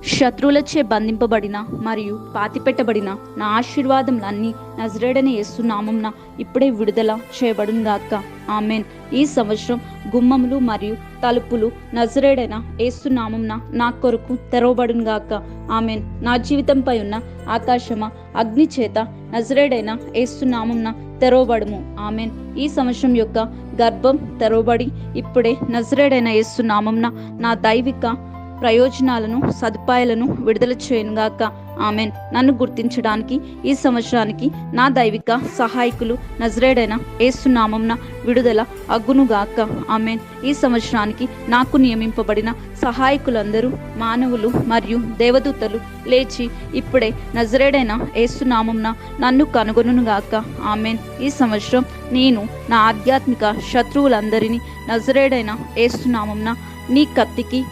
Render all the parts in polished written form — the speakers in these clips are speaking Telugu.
శత్రువులచే బంధింపబడిన మరియు పాతిపెట్టబడిన నా ఆశీర్వాదములన్నీ నజరేయుడైన యేసు నామమున ఇప్పుడే విడుదల చేయబడునుగాక. ఆమెన్. ఈ సంవత్సరం గుమ్మములు మరియు తలుపులు నజరేయుడైన యేసు నామమున నా కొరకు తెరవబడునుగాక. ఆమెన్. నా జీవితంపై ఉన్న ఆకాశమా, అగ్ని చేత నజరేయుడైన యేసు నామమున తెరవబడుము. ఆమెన్. ఈ సంవత్సరం యొక్క గర్భం తెరవబడి ఇప్పుడే నజరేయుడైన యేసు నామమున నా దైవిక ప్రయోజనాలను, సదుపాయాలను విడుదల చేయనుగాక. ఆమెన్. నన్ను గుర్తించడానికి ఈ సంవత్సరానికి నా దైవిక సహాయకులు నజరేయుడైన యేసు నామమున విడుదల అగునుగాక. ఆమెన్. ఈ సంవత్సరానికి నాకు నియమింపబడిన సహాయకులందరూ మానవులు మరియు దేవదూతలు లేచి ఇప్పుడే నజరేయుడైన యేసు నామమున నన్ను కనుగొనుగాక. ఆమెన్. ఈ సంవత్సరం నేను నా ఆధ్యాత్మిక శత్రువులందరినీ నజరేయుడైన యేసు నామమున నీ కత్తికి,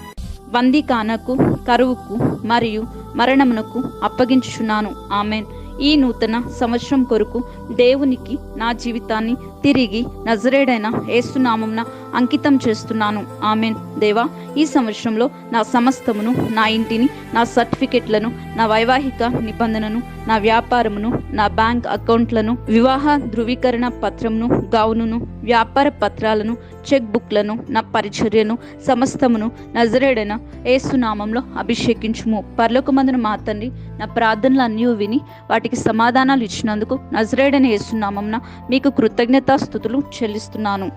బందీఖానకు, కరువుకు మరియు మరణమునకు అప్పగించుచున్నాను. ఆమెన్. ఈ నూతన సంవత్సరం కొరకు దేవునికి నా జీవితాన్ని తిరిగి నజరేయుడైన యేసు నామమున అంకితం చేస్తున్నాను. ఆమెన్. దేవా, ఈ సంవత్సరంలో నా సమస్తమును, నా ఇంటిని, నా సర్టిఫికెట్లను, నా వైవాహిక నిబంధనను, నా వ్యాపారమును, నా బ్యాంక్ అకౌంట్లను, వివాహ ధృవీకరణ పత్రమును, గౌనును, వ్యాపార పత్రాలను, చెక్ బుక్లను, నా పరిచర్యను సమస్తమును నజరేయుడైన యేసు నామములో అభిషేకించుము. పరలోకమందున మా తండ్రి, నా ప్రార్థనలు అన్నీ విని వాటికి సమాధానాలు ఇచ్చినందుకు నజరేయుడైన యేసు నామమున మీకు కృతజ్ఞతాస్తుతులు చెల్లిస్తున్నాను.